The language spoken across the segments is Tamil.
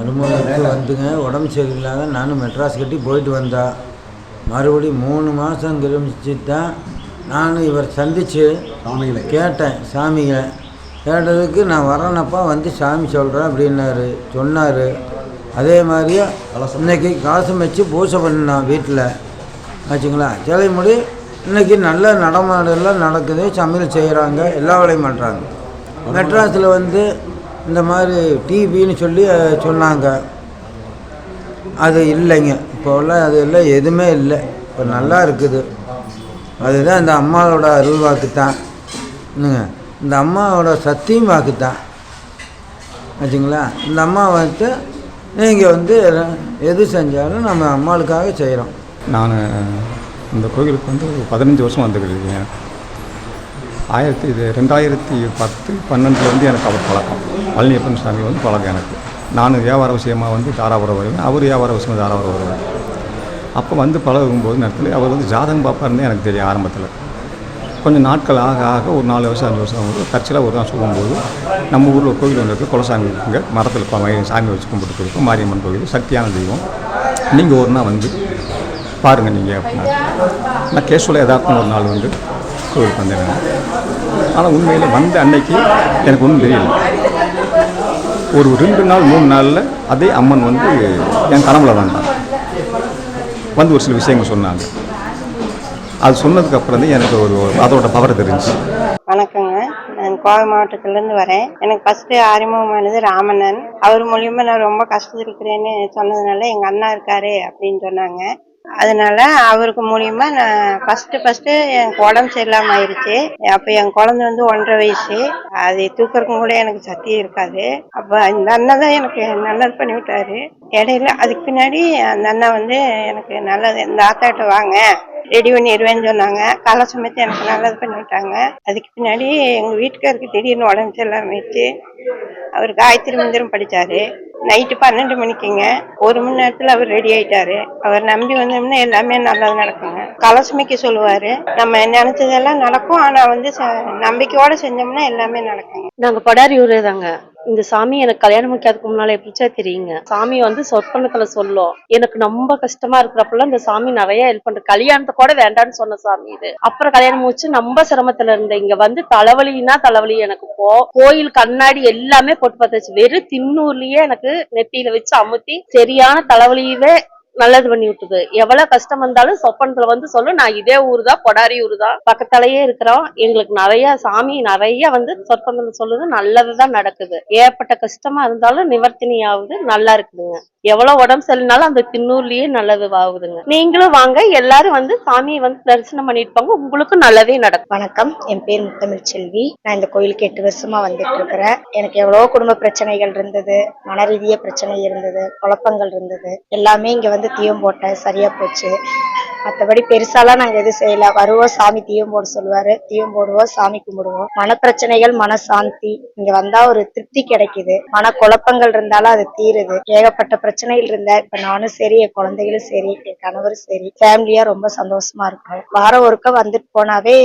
மருமகளுக்கு வந்துங்க உடம்பு சரியில்லாத நானும் மெட்ராஸ் கட்டி போயிட்டு வந்தா. மறுபடியும் 3 மாதம் கிளம்பிச்சு தான் நானும் இவர் சந்தித்து கேட்டேன். சாமியை கேட்டதுக்கு நான் வரேனப்பா வந்து சாமி சொல்கிறேன் அப்படின்னாரு சொன்னார். அதே மாதிரியே இன்றைக்கி கலசம் வச்சு பூஜை பண்ணான் வீட்டில் ஆச்சுங்களா. சிலை முடி இன்றைக்கி நல்ல நடமாடெல்லாம் நடக்குது. சமையல் செய்கிறாங்க, எல்லா வேலையும் பண்ணுறாங்க. மெட்ராஸில் வந்து இந்த மாதிரி டிபின்னு சொல்லி சொன்னாங்க. அது இல்லைங்க இப்போல்லாம், அது எல்லாம் எதுவுமே இல்லை. இப்போ நல்லா இருக்குது. அதுதான் இந்த அம்மாவோட அருள் வாக்கு தான். என்னங்க இந்த அம்மாவோட சத்தியம் வாக்கு தான் ஆச்சுங்களா. இந்த அம்மா வந்து நீங்கள் வந்து எது செஞ்சாலும் நம்ம அம்மாளுக்காக செய்கிறோம். நான் இந்த கோவிலுக்கு வந்து ஒரு 15 வருஷம் வந்துக்கிட்டு 2010, 12 வந்து எனக்கு அவர் பழக்கம். பழனியப்பன் சாமி வந்து பழக்கம் எனக்கு. நான் வியாபார விஷயமாக வந்து தாராபுரம் வருவேன், அவர் வியாபார விஷயமாக தாராபுரம் வருவேன். அப்போ வந்து பழகும்போது நேரத்தில் அவர் வந்து ஜாதகம் பார்ப்பாருன்னு எனக்கு தெரியும். ஆரம்பத்தில் கொஞ்சம் நாட்கள் ஆக ஆக ஒரு 4 வருஷம் 5 வருஷம் வந்து தற்செயலாக ஒரு தான் சொல்லும்போது நம்ம ஊரில் கோவில் ஒன்று இருக்குது, குலசாமி இருக்குங்க, மரத்தில் சாமி வச்சு கும்பிட்டு இருக்கும். மாரியம்மன் கோவில் சக்தியான தெய்வம். நீங்கள் ஒரு நாள் வந்து பாருங்கள் நீங்கள் அப்படின்னா. நான் கேஷுவலாக எதார்த்தம் ஒரு நாள் வந்து கோவிலுக்கு வந்தேன். ஆனால் உண்மையில் வந்த அன்னைக்கு எனக்கு ஒன்றும் தெரியல. ஒரு 2 நாள் 3 நாளில் அதே அம்மன் வந்து என் கனவுல வந்தாங்க. வந்து ஒரு சில விஷயங்கள் சொன்னாங்க. அது சொன்னதுக்கப்புறம் தான் எனக்கு அதோட பவர் தெரிஞ்சு. வணக்கங்க, நான் கோவை மாவட்டத்திலேருந்து வரேன். எனக்கு ஃபஸ்ட்டு அறிமுகமானது ராமண்ணன். அவர் மூலியமாக நான் ரொம்ப கஷ்டத்தில் இருக்கிறேன்னு சொன்னதுனால எங்கள் அண்ணா இருக்காரு அப்படின்னு சொன்னாங்க. அதனால அவருக்கு மூலியமா நான் ஃபர்ஸ்ட் எனக்கு உடம்பு சரியில்லாமல் ஆயிடுச்சு. அப்போ என் குழந்தை வந்து 1.5 வயசு. அது தூக்கறக்கும் கூட எனக்கு சக்தி இருக்காது. அப்போ இந்த அண்ணா தான் எனக்கு நல்லது பண்ணி விட்டாரு. இடையில அதுக்கு பின்னாடி அந்த அண்ணா வந்து எனக்கு நல்லது, இந்த ஆத்தாட்ட வாங்க ரெடி பண்ணிடுவேன்னு சொன்னாங்க. காலை சமைச்சு எனக்கு நல்லது பண்ணி விட்டாங்க. அதுக்கு பின்னாடி எங்கள் வீட்டுக்காருக்கு திடீர்னு உடம்பு சரியில்லாமல் ஆயிடுச்சு. அவர் காயத்ரி மந்திரம் படித்தார். நைட்டு 12 மணிக்குங்க. 1 மணி நேரத்தில் அவர் ரெடி ஆயிட்டாரு. அவர் நம்பி வந்தோம்னா எல்லாமே நல்லது நடக்குங்க. கலசமைக்க சொல்லுவார். நம்ம நினச்சதெல்லாம் நடக்கும். ஆனால் வந்து நம்பிக்கையோடு செஞ்சோம்னா எல்லாமே நடக்குங்க. நாங்கள் படாரியூரே தாங்க. இந்த சாமி எனக்கு கல்யாணம் முடிக்காதுக்கு முன்னால எப்படிச்சா தெரியுங்க. சாமி வந்து சொற்பனத்துல சொல்லும். எனக்கு ரொம்ப கஷ்டமா இருக்கிறப்பெல்லாம் இந்த சாமி நிறைய ஹெல்ப் பண்ற. கல்யாணத்தை கூட வேண்டான்னு சொன்ன சாமி இது. அப்புறம் கல்யாணம் முடிச்சு ரொம்ப சிரமத்துல இருந்தேன். இங்க வந்து தலைவலின்னா தலைவலி எனக்கு கோயில் கண்ணாடி எல்லாமே போட்டு பார்த்தாச்சு. வெறும் திண்ணூர்லயே எனக்கு நெத்தியில வச்சு அமுத்தி சரியான தலைவலியவே நல்லது பண்ணி விட்டுது. எவ்வளவு கஷ்டம் வந்தாலும் சொப்பனத்துல வந்து சொல்லும். நான் இதே ஊர் தான், பொடாரி ஊர் தான், பக்கத்தாலேயே இருக்கிறோம். எங்களுக்கு நிறைய சாமி நிறைய வந்து சொப்பனத்துல சொல்லுது. நல்லதுதான் நடக்குது. ஏற்பட்ட கஷ்டமா இருந்தாலும் நிவர்த்தினி ஆகுது. நல்லா இருக்குதுங்க. எவ்வளவு உடம்பு சரியில்லைனாலும் அந்த திண்ணூர்லயே நல்லது ஆகுதுங்க. நீங்களும் வாங்க, எல்லாரும் வந்து சாமியை வந்து தரிசனம் பண்ணிட்டு போங்க. உங்களுக்கும் நல்லதே நடக்கும். வணக்கம், என் பேர் முத்தமிழ் செல்வி. நான் இந்த கோயிலுக்கு 8 வருஷமா வந்துட்டு இருக்கிறேன். எனக்கு எவ்வளவோ குடும்ப பிரச்சனைகள் இருந்தது, மன ரீதிய பிரச்சனை இருந்தது, குழப்பங்கள் இருந்தது. எல்லாமே இங்க வந்து தீயம் போட்டேன், சரியா போச்சு. மற்றபடி பெருசாலாம் நாங்க எதுவும் செய்யல. வருவோம், சாமி தீயம் போட சொல்லுவாரு, தீயம் போடுவோம், சாமி கும்பிடுவோம். மனப்பிரச்சனைகள், மனசாந்தி, இங்க வந்தா ஒரு திருப்தி கிடைக்குது. மன குழப்பங்கள் இருந்தாலும் அது தீருது. ஏகப்பட்ட பிரச்சனைகள் இருந்தா இப்ப நானும் சரி, என் குழந்தைகளும் சரி, என் கணவரும் சரி, ஃபேமிலியா ரொம்ப சந்தோஷமா இருக்கும். வாரம் ஒருக்க வந்துட்டு போனாவே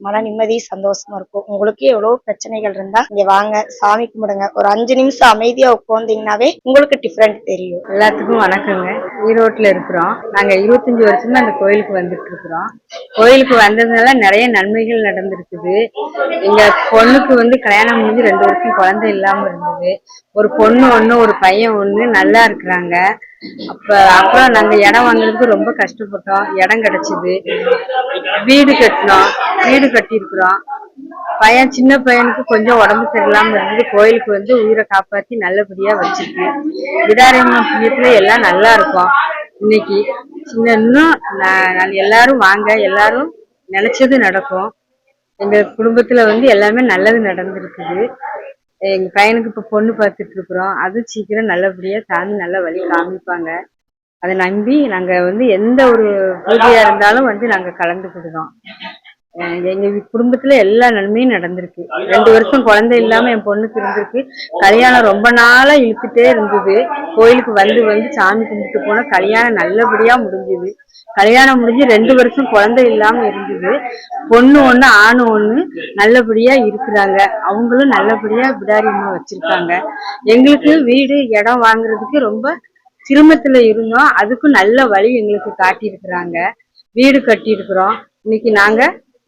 மன நிம்மதி, சந்தோஷமா இருக்கும். உங்களுக்கு எவ்வளவு பிரச்சனைகள் இருந்தா இங்க வாங்க, சாமி கும்பிடுங்க. ஒரு 5 நிமிஷம் அமைதியா உட்கார்ந்தீங்கன்னாவே உங்களுக்கு டிஃபரெண்ட் தெரியும். எல்லாத்துக்கும் வணக்கங்க. ஈரோட்ல இருக்கிறோம். நாங்க 25 வருஷமா அந்த கோயிலுக்கு வந்துட்டு இருக்கிறோம். கோயிலுக்கு வந்ததுனால நிறைய நன்மைகள் நடந்திருக்குது. எங்க பொண்ணுக்கு வந்து கல்யாணம் முடிஞ்சு 2 வருஷம் குழந்தை இல்லாம இருந்தது. ஒரு பொண்ணு 1, ஒரு பையன் 1 நல்லா இருக்கிறாங்க. அப்புறம் நாங்க இடம் வாங்குறதுக்கு ரொம்ப கஷ்டப்பட்டோம். இடம் கிடைச்சது. வீடு கட்டினோம், வீடு கட்டியிருக்கிறோம். சின்ன பையனுக்கு கொஞ்சம் உடம்பு சரியில்லாம இருந்தது. கோயிலுக்கு வந்து உயிரை காப்பாத்தி நல்லபடியா வச்சிருக்கு. விடாரியம்மன் புண்ணியத்துல எல்லாம் நல்லா இருக்கும். இன்னைக்கு இன்னும் எல்லாரும் வாங்க, எல்லாரும் நினைச்சது நடக்கும். எங்க குடும்பத்துல வந்து எல்லாமே நல்லது நடந்திருக்குது. எங்க பையனுக்கு இப்ப பொண்ணு பார்த்துட்டு இருக்கிறோம். அது சீக்கிரம் நல்லபடியா சாமி நல்ல வழி காமிப்பாங்க. அதை நம்பி நாங்க வந்து எந்த ஒரு பூஜையா இருந்தாலும் வந்து நாங்க கலந்துக்கிடுறோம். எங்க குடும்பத்துல எல்லா நன்மையும் நடந்திருக்கு. 2 வருஷம் குழந்தை இல்லாம என் பொண்ணுக்கு இருந்திருக்கு. கல்யாணம் ரொம்ப நாளா இழுத்துட்டே இருந்தது. கோயிலுக்கு வந்து வந்து சாமி கும்பிட்டு போன கல்யாணம் நல்லபடியா முடிஞ்சுது. கல்யாணம் முடிஞ்சு 2 வருஷம் குழந்தை இல்லாம இருந்தது. பொண்ணு ஒண்ணு ஆணு ஒண்ணு நல்லபடியா இருக்கிறாங்க. அவங்களும் நல்லபடியா பிடாரியமா வச்சிருக்காங்க. எங்களுக்கு வீடு இடம் வாங்குறதுக்கு ரொம்ப சிரமத்துல இருந்தோம். அதுக்கும் நல்ல வழி எங்களுக்கு காட்டியிருக்கிறாங்க. வீடு கட்டி இருக்கிறோம். இன்னைக்கு நாங்க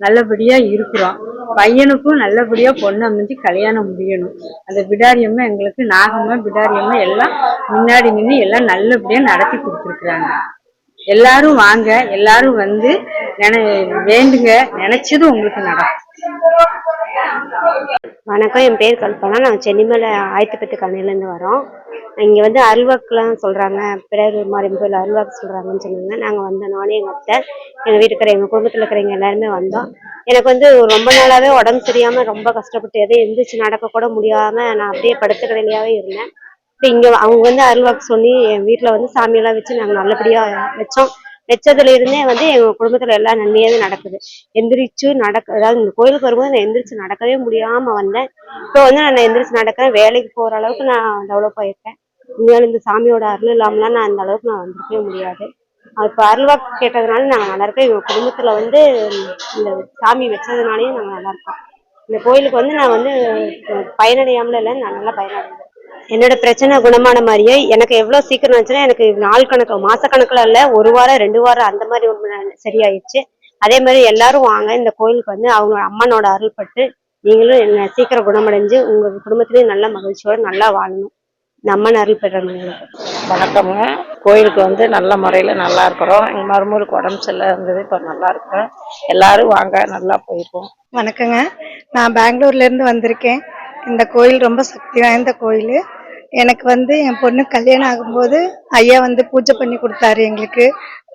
நல்லபடியா இருக்கிறோம். பையனுக்கும் நல்லபடியா பொண்ணு அமைஞ்சு கல்யாணம் முடியணும். அந்த பிடாரியம்மா எங்களுக்கு நாகம்மா பிடாரியம்மா எல்லாம் முன்னாடி நின்று எல்லாம் நல்லபடியா நடத்தி கொடுத்துருக்குறாங்க. எல்லாரும் வாங்க, எல்லாரும் வந்து வேண்டுங்க, நினைச்சது உங்களுக்கு நடக்கும். வணக்கம், என் பேர் கல்பனா. நாங்கள் சென்னிமலை ஆயத்துப்பட்டு கண்ணையிலேருந்து வரோம். இங்கே வந்து அருள்வாக்குலாம் சொல்கிறாங்க, பிறர் மாரியம் கோயில் அருள்வாக்கு சொல்கிறாங்கன்னு சொன்னாங்க. நாங்கள் வந்தோம், நானே எங்கள் அத்தை, எங்கள் வீட்டுக்கார, எங்கள் குடும்பத்தில் இருக்கிறவங்க எல்லாருமே வந்தோம். எனக்கு வந்து ரொம்ப நாளாகவே உடம்பு சரியாமல் ரொம்ப கஷ்டப்பட்டு எதையும் எந்திரிச்சு நடக்கக்கூட முடியாமல் நான் அப்படியே படுத்த கடையிலையாகவே இருந்தேன். இப்போ இங்கே அவங்க வந்து அருள்வாக்கு சொல்லி என் வீட்டில் வந்து சாமியெல்லாம் வச்சு நாங்கள் நல்லபடியாக வச்சோம். வச்சதுல இருந்தே வந்து எங்க குடும்பத்துல எல்லா நன்மையாவே நடக்குது. எந்திரிச்சு அதாவது இந்த கோயிலுக்கு வரும்போது நான் எந்திரிச்சு நடக்கவே முடியாம வந்தேன். இப்போ வந்து நான் எந்திரிச்சு நடக்கிறேன். வேலைக்கு போற அளவுக்கு நான் டெவலப் ஆயிருக்கேன். உண்மையாலும் இந்த சாமியோட அருள் இல்லாமலாம் நான் அந்த அளவுக்கு நான் வந்திருக்கவே முடியாது. இப்போ அருள்வாக்கு கேட்டதுனால நாங்கள் நல்லா இருக்கோம். எங்க குடும்பத்துல வந்து இந்த சாமி வச்சதுனாலேயும் நாங்கள் நல்லா இருக்கோம். இந்த கோயிலுக்கு வந்து நான் வந்து பயனடையாமல இல்லை, நான் நல்லா பயனடைந்தேன். என்னோட பிரச்சனை குணமான மாதிரியே எனக்கு எவ்வளவு சீக்கிரம் ஆச்சுன்னா, எனக்கு நாள் கணக்கு மாசக்கணக்குல இல்ல, 1 வாரம் 2 வாரம் அந்த மாதிரி சரியாயிடுச்சு. அதே மாதிரி எல்லாரும் வாங்க இந்த கோயிலுக்கு வந்து அவங்க அம்மனோட அருள்பட்டு நீங்களும் என்ன சீக்கிரம் குணமடைஞ்சு உங்க குடும்பத்திலயும் நல்ல மகிழ்ச்சியோட நல்லா வாழணும். இந்த அம்மன் அருள் பெற்றவங்களுக்கு வணக்கம்ங்க. கோயிலுக்கு வந்து நல்ல முறையில் நல்லா இருக்கிறோம். எங்கள் மருமகளுக்கு உடம்பு சரியில்லை இருந்தது, இப்போ நல்லா இருக்கிறோம். எல்லாரும் வாங்க, நல்லா போயிருக்கோம். வணக்கங்க, நான் பெங்களூர்லேருந்து வந்திருக்கேன். இந்த கோயில் ரொம்ப சக்தி வாய்ந்த கோயில். எனக்கு வந்து என் பொண்ணு கல்யாணம் ஆகும்போது ஐயா வந்து பூஜை பண்ணி கொடுத்தாரு. எங்களுக்கு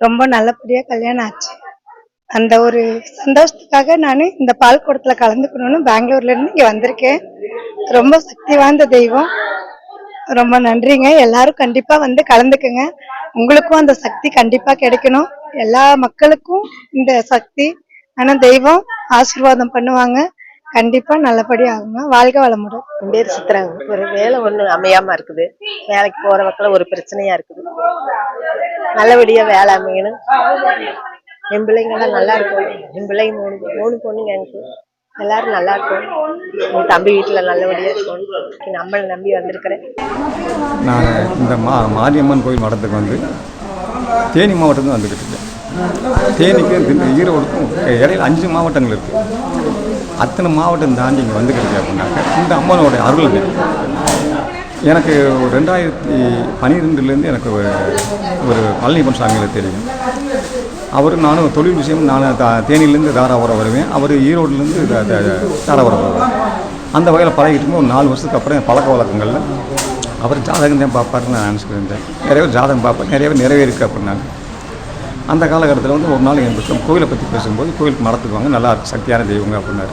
ரொம்ப நல்லபடியாக கல்யாணம் ஆச்சு. அந்த ஒரு சந்தோஷத்துக்காக நான் இந்த பால் குடத்தில் கலந்துக்கணும்னு பெங்களூர்லேருந்து இங்கே வந்திருக்கேன். ரொம்ப சக்தி வாய்ந்த தெய்வம். ரொம்ப நன்றிங்க. எல்லாரும் கண்டிப்பாக வந்து கலந்துக்குங்க. உங்களுக்கும் அந்த சக்தி கண்டிப்பாக கிடைக்கணும். எல்லா மக்களுக்கும் இந்த சக்தி ஆனால் தெய்வம் ஆசீர்வாதம் பண்ணுவாங்க. கண்டிப்பா நல்லபடியா ஆகுங்க. வாழ்க வளமுடன். என் பேர் சித்ராங்க. ஒரு வேலை ஒண்ணு அமையாம இருக்குது. வேலைக்கு போற வகையில ஒரு பிரச்சனையா இருக்குது. நல்லபடியா வேலை அமையணும். என் பிள்ளைங்கெல்லாம் நல்லா இருக்கும். என் பிள்ளைங்க 3 பொண்ணுங்க. எனக்கு எல்லாரும் நல்லா இருக்கும். என் தம்பி வீட்டுல நல்லபடியா இருக்கும். என் அம்மனை நம்பி வந்திருக்கிறேன். நான் இந்த மாரியம்மன் கோயில் மடத்துக்கு வந்து தேனி மாவட்டத்தில் வந்துக்கிட்டு இருக்கேன். தேனிக்கும் ஈரோடுக்கும் இடையில 5 மாவட்டங்கள் இருக்குது. அத்தனை மாவட்டம் தாண்டி இங்கே வந்துக்கிட்டு அப்படின்னாக்க இந்த அம்மனோட அருள் எனக்கு 2012 எனக்கு ஒரு பழனியப்பன் சாமிகளை தெரியும். நானும் தொழில் விஷயம் நான் தேனியிலேருந்து தாராபுரம் வருவேன். அவர் ஈரோடுலேருந்து தாராபுரம் வருவேன். அந்த வகையில் பழகிட்டு ஒரு 4 வருஷத்துக்கு அப்புறம் பழக்க வழக்கங்களில் அவர் ஜாதகம் தான் பார்ப்பாருன்னு நான் நினச்சிக்கிருந்தேன். நிறைய பேர் ஜாதகம் பார்ப்பேன், நிறைய பேர் நிறைவேறிருக்கு அப்படின்னாங்க. அந்த காலகட்டத்தில் வந்து ஒரு நாள் எங்களுக்கு கோயிலை பற்றி பேசும்போது கோயிலுக்கு மடத்துக்கு வாங்க, நல்லா சக்தியான தெய்வங்க அப்படின்னாரு.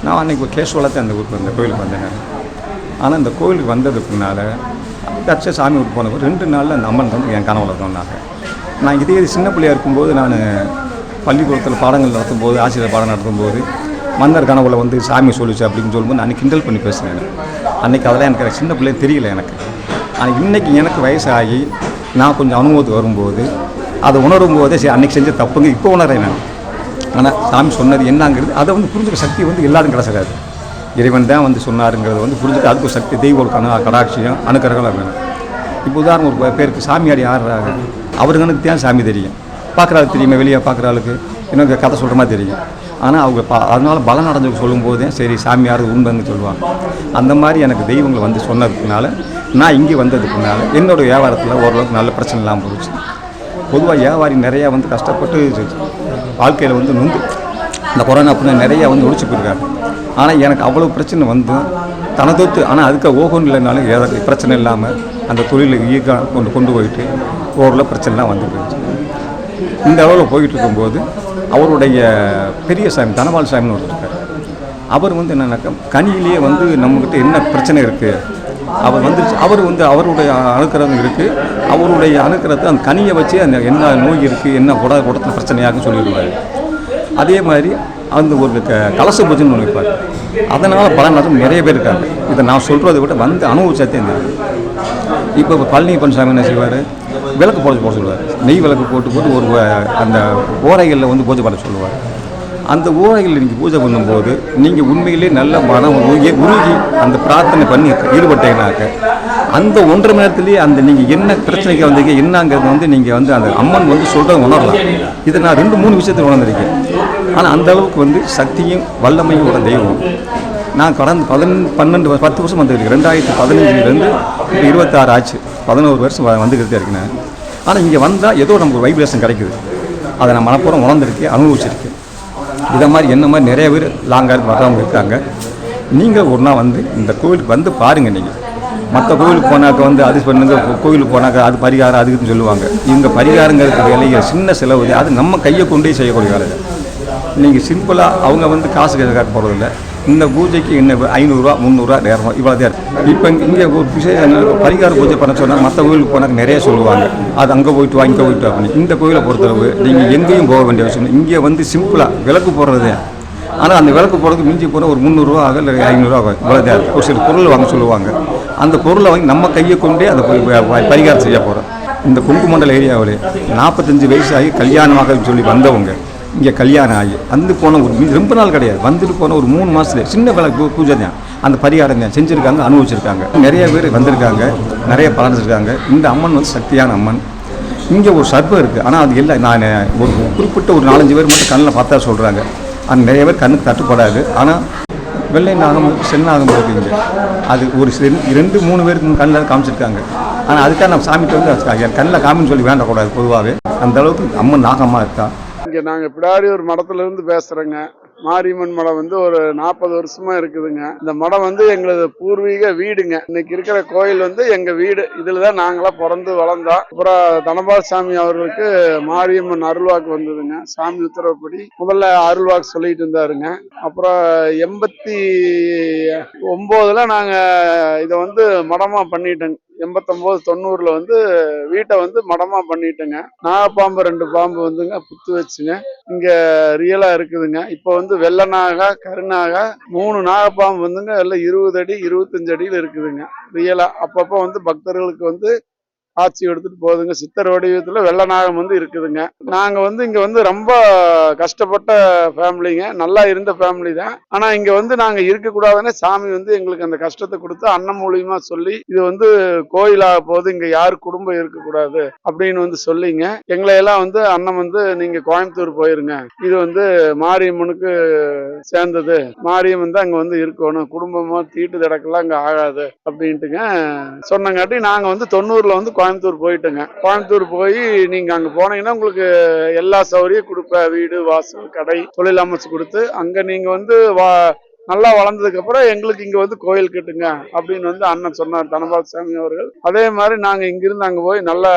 நான் அன்றைக்கி ஒரு கேஷுவலாக அந்த ஊருக்கு வந்தேன், கோயிலுக்கு வந்தேன். ஆனால் இந்த கோயிலுக்கு வந்ததுக்கு பின்னால் தச்ச சாமி ஊருக்கு போனப்போ 2 நாளில் அந்த அம்மன் வந்து என் கனவுல சொன்னாங்க. நான் இதே சின்ன பிள்ளையாக இருக்கும்போது நான் பள்ளிக்கூடத்தில் பாடங்கள் நடத்தும்போது, ஆசிரியர் பாடம் நடத்தும்போது மன்னர் கனவுல வந்து சாமி சொல்லிச்சு அப்படின்னு சொல்லும்போது அன்றைக்கி கிண்டல் பண்ணி பேசினேன். அன்றைக்கி அதெல்லாம் எனக்கு சின்ன பிள்ளைய தெரியல எனக்கு. ஆனால் இன்றைக்கி எனக்கு வயசாகி நான் கொஞ்சம் அனுபவத்துக்கு வரும்போது அதை உணரும் போதே சரி அன்றைக்கி செஞ்ச தப்புங்க இப்போ உணர்றேன் நான். ஆனால் சாமி சொன்னது என்னங்கிறது அதை வந்து புரிஞ்சுக்க சக்தி வந்து எல்லாரும் கிடச்சிடாது. இறைவன் தான் வந்து சொன்னாருங்கிறத வந்து புரிஞ்சுக்க அதுக்கு ஒரு சக்தி தெய்வ கடாட்சியம் அணுக்கரங்களாக வேணும். இப்போ உதாரணம் ஒரு பேருக்கு சாமியாடி ஆடுறாங்க, அவருக்கு தான் சாமி தெரியும், பார்க்குறாளுக்கு தெரியுமே, வெளியே பார்க்குறாளுக்கு இன்னும் கதை சொல்கிற மாதிரி தெரியும். ஆனால் அவங்க அதனால பலன் அடைஞ்சவங்க சொல்லும்போதே சரி சாமியார் உண்மைன்னு சொல்லுவாங்க. அந்த மாதிரி எனக்கு தெய்வங்களை வந்து சொன்னதுக்குனால நான் இங்கே வந்ததுக்குனால என்னோடய வியாபாரத்தில் ஓரளவுக்கு நல்ல பிரச்சனை இல்லாமல் போச்சு. பொதுவாக வியாபாரி நிறையா வந்து கஷ்டப்பட்டு வாழ்க்கையில் வந்து நொந்து இந்த கொரோனா அப்படின்னா நிறையா வந்து ஒழிச்சு போயிருக்காரு. ஆனால் எனக்கு அவ்வளோ பிரச்சனை வந்து தனதொத்து, ஆனால் அதுக்கு ஓகோன்னு இல்லைனாலும் ஏதாவது பிரச்சனை இல்லாமல் அந்த தொழிலுக்கு ஈர்க்க கொண்டு போயிட்டு ஓரளவு பிரச்சனைலாம் வந்து போயிடுச்சு. இந்த அளவில் போயிட்டு இருக்கும்போது அவருடைய பெரிய சாமி தனபால் சாமின்னு ஒருத்தர் இருக்கார். அவர் வந்து என்னன்னாக்கா கனியிலேயே வந்து நம்மக்கிட்ட என்ன பிரச்சனை இருக்குது அவர் வந்துருச்சு. அவர் வந்து அவருடைய அணுக்கிறதும் இருக்குது. அவருடைய அணுக்கிறத அந்த கனியை வச்சு அந்த என்ன நோய் இருக்குது, என்ன குடத்தில் பிரச்சனையாகுன்னு சொல்லிடுவார். அதே மாதிரி அந்த ஒரு கலச பூஜைன்னு ஒன்று வைப்பார். அதனால் பலன் நிறைய பேர் இருக்காங்க. இதை நான் சொல்கிறத விட வந்து அனுபவிச்சாத்தே தெரியும். இப்போ பழனியப்பன் சாமி என்ன செய்வார், விளக்கு போட சொல்லுவார். நெய் விளக்கு போட்டு ஒரு அந்த ஓரைகளில் வந்து பூஜை பண்ண சொல்லுவார். அந்த ஓரைகளில் நீங்கள் பூஜை பண்ணும்போது நீங்கள் உண்மையிலே நல்ல மனம் உருகி அந்த பிரார்த்தனை பண்ணி ஈடுபட்டீங்கன்னாக்க அந்த 1.5 மணி நேரத்துலேயே அந்த நீங்கள் என்ன பிரச்சனைக்கு வந்தீங்க என்னங்கிறது வந்து நீங்கள் வந்து அந்த அம்மன் வந்து சொல்கிறத உணரலாம். இதை நான் 2-3 விஷயத்தில் உணர்ந்திருக்கேன். ஆனால் அந்த அளவுக்கு வந்து சக்தியும் வல்லமையும் ஒரு தெய்வம். நான் கடந்த 10 வருஷம் வந்துருக்கேன். 2015 26 ஆச்சு. 11 வருஷம் வந்துக்கிட்டே இருக்கேன். ஆனால் இங்கே வந்தால் ஏதோ நமக்கு வைப்ரேஷன் கிடைக்குது. அதை நான் மனப்பூர்வம் உணர்ந்திருக்கேன், அனுபவிச்சிருக்கேன். இதை மாதிரி என்ன மாதிரி நிறைய பேர் லாங்காக வர்றவங்க இருக்காங்க. நீங்கள் ஒரு நாள் வந்து இந்த கோவிலுக்கு வந்து பாருங்கள். நீங்கள் மற்ற கோவிலுக்கு போனாக்க வந்து அது பண்ணுங்க, கோவிலுக்கு போனாக்க அது பரிகாரம் அதுக்குன்னு சொல்லுவாங்க. இவங்க பரிகாரங்கிறது வேலையை சின்ன செலவு, அது நம்ம கையை கொண்டே செய்யக்கூடிய வேலை. நீங்கள் சிம்பிளாக அவங்க வந்து காசு காட்ட போகிறதில்ல. இந்த பூஜைக்கு என்ன 500 ரூபா 300 ரூபா 200 ரூபா இவ்வளோ தான் இருக்குது. இப்போ இங்கே ஒரு விஷயம் பரிகார பூஜை பண்ண சொன்னால் மற்ற கோவிலுக்கு போனாக்க நிறைய சொல்லுவாங்க. அது அங்கே போயிட்டு வா இங்கே போயிட்டு அப்படின்னு. இந்த கோவிலை பொறுத்தளவு நீங்கள் எங்கேயும் போக வேண்டிய அவசியம். இங்கே வந்து சிம்பிளாக விளக்கு போடுறது. ஆனால் அந்த விளக்கு போடுறதுக்கு மிஞ்சி போகிற ஒரு 300 ரூபா ஆகும், இல்லை 500 ரூபா ஆகும். இவ்வளோ தான் இருக்குது. ஒரு சில பொருள் வாங்க சொல்லுவாங்க. அந்த பொருளை வாங்கி நம்ம கையை கொண்டே அந்த பரிகாரம் செய்ய போகிறோம். இந்த குங்குமண்டல ஏரியாவில் 45 வயசு ஆகி கல்யாணமாக சொல்லி வந்தவங்க இங்கே கல்யாணம் ஆகி வந்து போன ஒரு ரொம்ப நாள் கிடையாது, வந்துட்டு போன ஒரு 3 மாதத்துல சின்ன விளக்கு பூஜை தான் அந்த பரிகாரம் தான் செஞ்சுருக்காங்க, அனுபவிச்சிருக்காங்க. நிறைய பேர் வந்திருக்காங்க, நிறைய பலனிச்சிருக்காங்க. இந்த அம்மன் வந்து சக்தியான அம்மன். இங்கே ஒரு சர்ப்பம் இருக்குது. ஆனால் அது எல்லாம் நான் ஒரு குறிப்பிட்ட ஒரு 4-5 பேர் மட்டும் கண்ணில் பார்த்தா சொல்கிறாங்க. அந்த நிறைய பேர் கண்ணுக்கு தட்டுப்படாது. ஆனால் வெள்ளை நாகம் சென்னாகம் இருக்குங்க. அது ஒரு 2-3 பேருக்கு கண்ணில் காமிச்சிருக்காங்க. ஆனால் அதுக்காக நம்ம சாமிக்கு வந்து கண்ணில் காமின்னு சொல்லி வேண்டக்கூடாது. பொதுவாகவே அந்த அளவுக்கு அம்மன் நாகமாக இருக்கா. இங்கே நாங்கள் பிடாரியூர் மடத்துலேருந்து பேசுகிறேங்க. மாரியம்மன் மடம் வந்து ஒரு 40 வருஷமா இருக்குதுங்க. இந்த மடம் வந்து எங்களது பூர்வீக வீடுங்க. இன்னைக்கு இருக்கிற கோயில் வந்து எங்க வீடு. இதுல தான் நாங்களாம் பிறந்து வளர்ந்தோம். அப்புறம் தனபால் சாமி அவர்களுக்கு மாரியம்மன் அருள்வாக்கு வந்ததுங்க. சாமி உத்தரவுப்படி முதல்ல அருள்வாக்கு சொல்லிட்டு இருந்தாருங்க. அப்புறம் 89ல் நாங்க இதை வந்து மடமா பண்ணிட்டோங்க. 89-90ல் வந்து வீட்டை வந்து மடமா பண்ணிட்டேங்க. நாகப்பாம்பு 2 பாம்பு வந்துங்க புத்து வச்சுங்க இங்க ரியலா இருக்குதுங்க. இப்போ வந்து வெள்ளை நாகா கருநாகா 3 நாகப்பாம்பு வந்துங்க எல்லாம் 20 அடி 25 அடியில் இருக்குதுங்க ரியலா. அப்பப்போ வந்து பக்தர்களுக்கு வந்து காட்சி எடுத்துட்டு போகுதுங்க. சித்தர் வடிவத்துல வெள்ள நாகம் வந்து இருக்குதுங்க. நாங்க வந்து இங்க வந்து ரொம்ப கஷ்டப்பட்ட ஃபேமிலிங்க. நல்லா இருந்த ஃபேமிலி தான். ஆனா இங்க வந்து நாங்க இருக்கக்கூடாதுன்னு சாமி வந்து எங்களுக்கு அந்த கஷ்டத்தை கொடுத்து அண்ணன் மூலியமா சொல்லி இது வந்து கோயிலாக போது இங்க யாரு குடும்பம் இருக்கக்கூடாது அப்படின்னு வந்து சொல்லிங்க எங்களை எல்லாம் வந்து அண்ணன் வந்து நீங்க கோயம்புத்தூர் போயிருங்க, இது வந்து மாரியம்மனுக்கு சேர்ந்தது, மாரியம்மன் தான் அங்க வந்து இருக்கணும், குடும்பமா தீட்டு தடக்கெல்லாம் அங்க ஆகாது அப்படின்ட்டுங்க சொன்னங்காட்டி நாங்க வந்து 90ல் வந்து கோயம்புத்தூர் போயிட்டுங்க. கோயம்புத்தூர் போய் நீங்க அங்க போனீங்கன்னா உங்களுக்கு எல்லா சௌகரியம் கொடுப்ப, வீடு வாசல் கடை தொழில் அமைச்சு கொடுத்து அங்க நீங்க வந்து நல்லா வளர்ந்ததுக்கு அப்புறம் எங்களுக்கு இங்க வந்து கோயில் கட்டுங்க அப்படின்னு வந்து அண்ணன் சொன்னார், தனபால் சாமி அவர்கள். அதே மாதிரி நாங்க இங்கிருந்து அங்க போய் நல்ல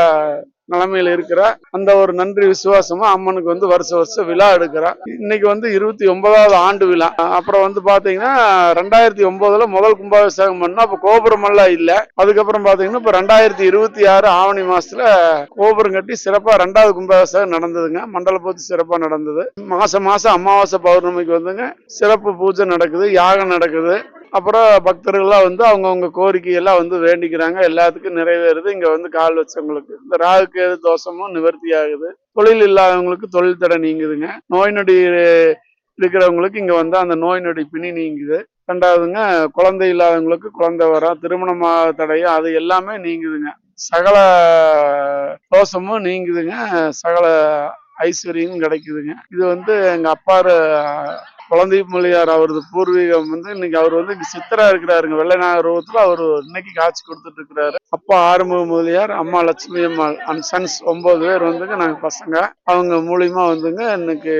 நிலைமையில இருக்கிற அந்த ஒரு நன்றி விசுவாசமா அம்மனுக்கு வந்து வருஷம் விழா எடுக்கிறா. இன்னைக்கு வந்து 29வது ஆண்டு விழா. அப்புறம் வந்து பாத்தீங்கன்னா 2009ல் முதல் கும்பாபிஷேகம் பண்ணா அப்ப கோபுரம் எல்லாம் இல்ல. அதுக்கப்புறம் பாத்தீங்கன்னா இப்ப 2026 ஆவணி மாசத்துல கோபுரம் கட்டி சிறப்பா 2வது கும்பாபிஷேகம் நடந்ததுங்க. மண்டல பூஜை சிறப்பா நடந்தது. மாசம் அமாவாசை பௌர்ணமிக்கு வந்துங்க சிறப்பு பூஜை நடக்குது, யாகம் நடக்குது. அப்புறம் பக்தர்கள்லாம் வந்து அவங்கவுங்க கோரிக்கையெல்லாம் வந்து வேண்டிக்கிறாங்க, எல்லாத்துக்கும் நிறைவேறுது. இங்க வந்து கால் வச்சவங்களுக்கு இந்த ராகுக்கு எது தோஷமும் நிவர்த்தி ஆகுது. தொழில் இல்லாதவங்களுக்கு தொழில் தடை நீங்குதுங்க. நோய் நொடி இருக்கிறவங்களுக்கு இங்க வந்து அந்த நோய் நொடி பிணி நீங்குது. 2வதுங்க குழந்தை இல்லாதவங்களுக்கு குழந்தை வரும், திருமணமா தடையும் அது எல்லாமே நீங்குதுங்க. சகல தோஷமும் நீங்குதுங்க, சகல ஐஸ்வர்யம் கிடைக்குதுங்க. இது வந்து எங்க அப்பாரு குழந்தை மொழியார் அவரது பூர்வீகம் வந்து இன்னைக்கு அவர் வந்து சித்தரா இருக்கிறாருங்க. வெள்ளை நாக ரூபத்துல அவர் இன்னைக்கு காட்சி கொடுத்துட்டு இருக்கிறாரு. அப்பா ஆறுமுக முதலியார், அம்மா லட்சுமி அம்மாள் அண்ட் சன்ஸ் 9 பேர் வந்துங்க நாங்க பசங்க. அவங்க மூலியமா வந்துங்க இன்னைக்கு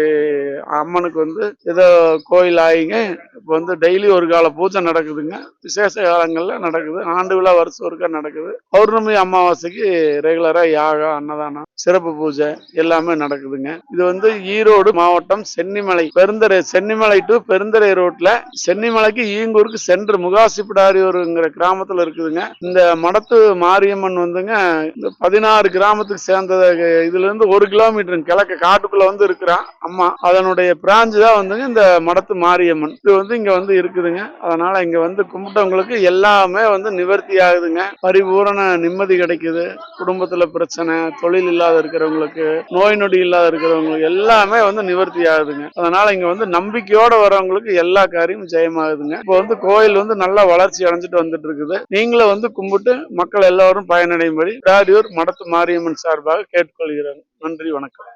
அம்மனுக்கு வந்து ஏதோ கோயில் ஆகிங்க. இப்போ வந்து டெய்லி ஒரு கால பூஜை நடக்குதுங்க. விசேஷ காலங்கள்ல நடக்குது. ஆண்டு விழா வருஷம் ஒருக்கா நடக்குது. பௌர்ணமி அமாவாசைக்கு ரெகுலரா யாகம் அன்னதானம் சிறப்பு பூஜை எல்லாமே நடக்குதுங்க. இது வந்து ஈரோடு மாவட்டம் சென்னிமலை பெருந்தரை சென்னிமலை சென்னிமலை டு பெருந்துறை ரோட்ல சென்னிமலைக்கு ஈங்கூருக்கு சென்று முகாசிப்பிடாரியூருங்கிற கிராமத்துல இருக்குதுங்க. இந்த மடத்து மாரியம்மன் வந்துங்க இந்த 16 கிராமத்துக்கு சேர்ந்த இதுல இருந்து 1 கிலோமீட்டர் கிழக்கு காட்டுக்குள்ள வந்து இருக்கிறான் அம்மா. அதனுடைய பிரான்ச் தான் வந்துங்க இந்த மடத்து மாரியம்மன். இது வந்து இங்க வந்து இருக்குதுங்க. அதனால இங்க வந்து கும்பிட்டவங்களுக்கு எல்லாமே வந்து நிவர்த்தி ஆகுதுங்க. பரிபூரண நிம்மதி கிடைக்குது. குடும்பத்துல பிரச்சனை, தொழில் இல்லாத இருக்கிறவங்களுக்கு, நோய் நொடி இல்லாத இருக்கிறவங்களுக்கு எல்லாமே வந்து நிவர்த்தி ஆகுதுங்க. அதனால இங்க வந்து நம்பிக்கையோட வரவங்களுக்கு எல்லா காரியமும் ஜெயமாகுதுங்க. இப்போ வந்து கோயில் வந்து நல்லா வளர்ச்சி அடைஞ்சிட்டு வந்துட்டு இருக்குது. நீங்களும் வந்து கும்பிட்டு மக்கள் எல்லாரும் பயனடையும்படி பிடாரியூர் மடத்து மாரியம்மன் சார்பாக கேட்டுக்கொள்கிறேன். நன்றி, வணக்கம்.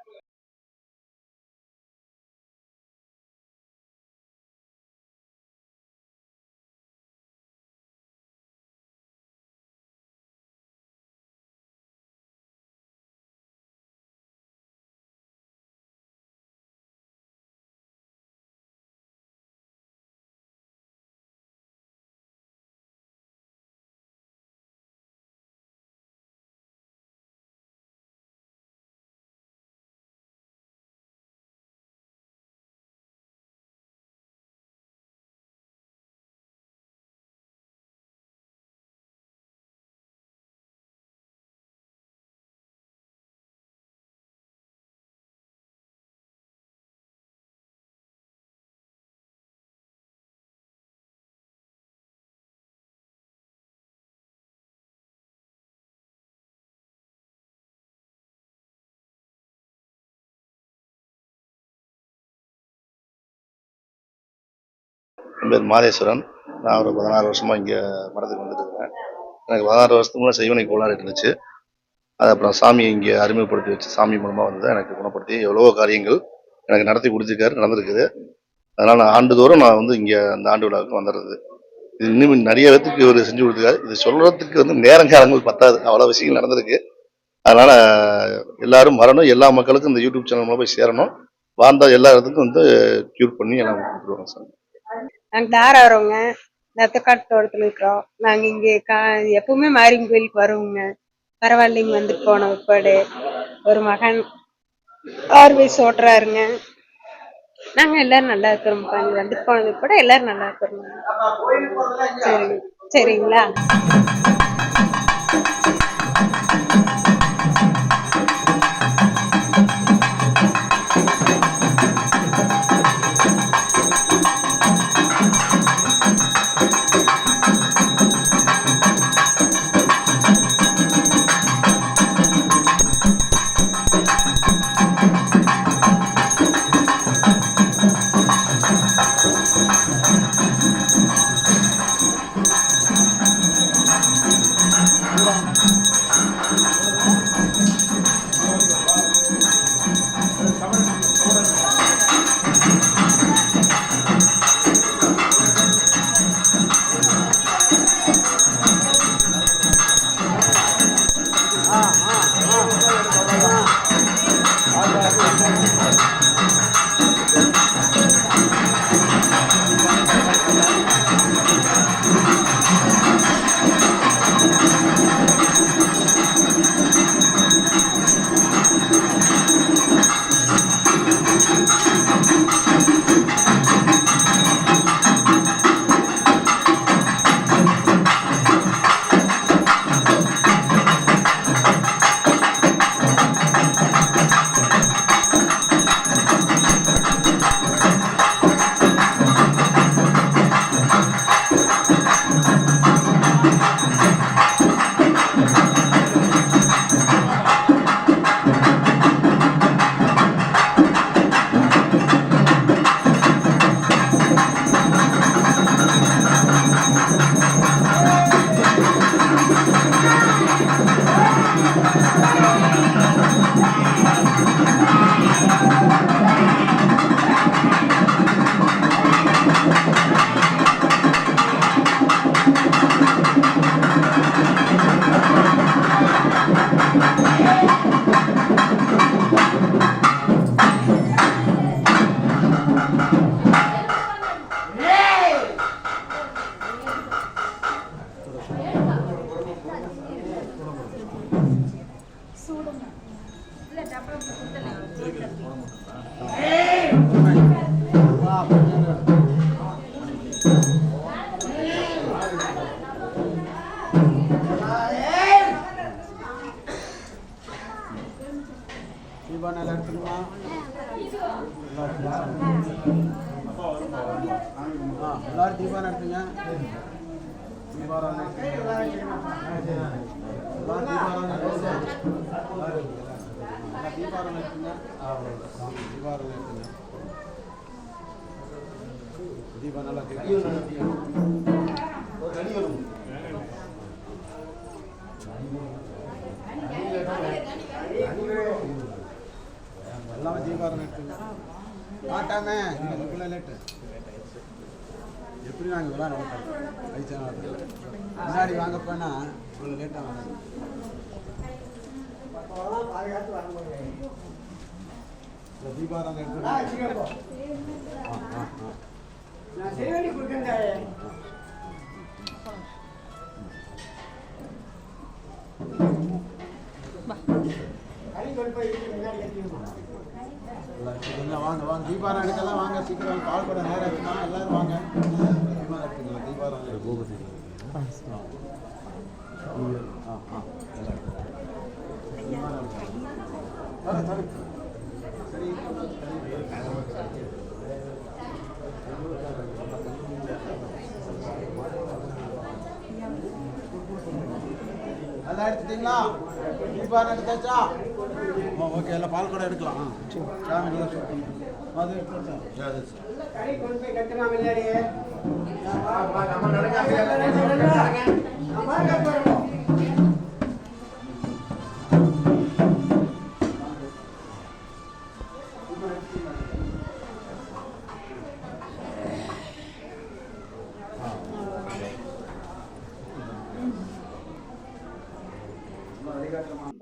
என் பேர் மாதேஸ்வரன். நான் ஒரு 16 வருஷமா இங்கே மடத்துக்கு வந்துட்டு இருக்கேன். எனக்கு 16 வருஷத்துக்கு முன்னாடி செய்வனை கோளாறு இருந்துச்சு. அது அப்புறம் சாமியை இங்கே அறிமுகப்படுத்தி வச்சு சாமி மூலமாக வந்து எனக்கு குணப்படுத்தி எவ்வளவோ காரியங்கள் எனக்கு நடத்தி கொடுத்துருக்காரு, நடந்திருக்குது. அதனால் நான் ஆண்டுதோறும் நான் வந்து இங்கே அந்த ஆண்டு விழாவுக்கு வந்துடுறது. இது இன்னும் நிறைய பேத்துக்கு இவர் செஞ்சு கொடுத்துருக்காரு. இது சொல்கிறதுக்கு வந்து நேரங்காலங்கள் பத்தாது, அவ்வளோ விஷயங்கள் நடந்திருக்கு. அதனால் எல்லாரும் வரணும், எல்லா மக்களுக்கும் இந்த யூடியூப் சேனல் மூலம் போய் சேரணும். வாழ்ந்த எல்லா இடத்துக்கும் வந்து க்யூர் பண்ணி எல்லாம் கொடுத்துருவாங்க சார். நாங்கள் தாராவரவங்க நத்தக்காட்டு தோட்டத்தில் இருக்கிறோம். நாங்கள் இங்கே எப்பவுமே மாரியம்மன் கோயிலுக்கு வருவோங்க. பரவாயில்லைங்க, வந்துட்டு போன உட்பாடு ஒரு மகன் 6 வயசு ஓட்டுறாருங்க. நாங்கள் எல்லாரும் நல்லா இருக்கிறோம்ப்பா. இங்கே வந்துட்டு போனது கூட எல்லாரும் நல்லா இருக்கிறோம். சரிங்க, சரிங்களா? இல்லை தீபாவளி நல்லா எடுத்துக்கணுமா? எல்லாரும் தீபாவளி எடுத்துங்க. தீபாவளி தீபா நல்லா எல்லாமே தீபாவளி எடுத்துங்க. மாட்டாமே லேட்டு எப்படி நாங்கள் விழா நடத்தோம் வயசான முன்னாடி வாங்க போனா இவ்வளோ லேட்டாக வாங்க தீபாவளி எடுத்து வாங்க வாங்க தீபாவளி எடுக்கலாம் வாங்க சீக்கிரம் பால் கூட நேரம் இருக்குன்னா எல்லாரும் வாங்க தீபாவளி எடுத்துக்கலாம் தீபாவளி கோபதி சரி எல்லாம் எடுத்துட்டீங்களா? தீபாவளி எடுத்தாச்சா? ஓகே எல்லாம் பால் கூட எடுக்கலாம். அது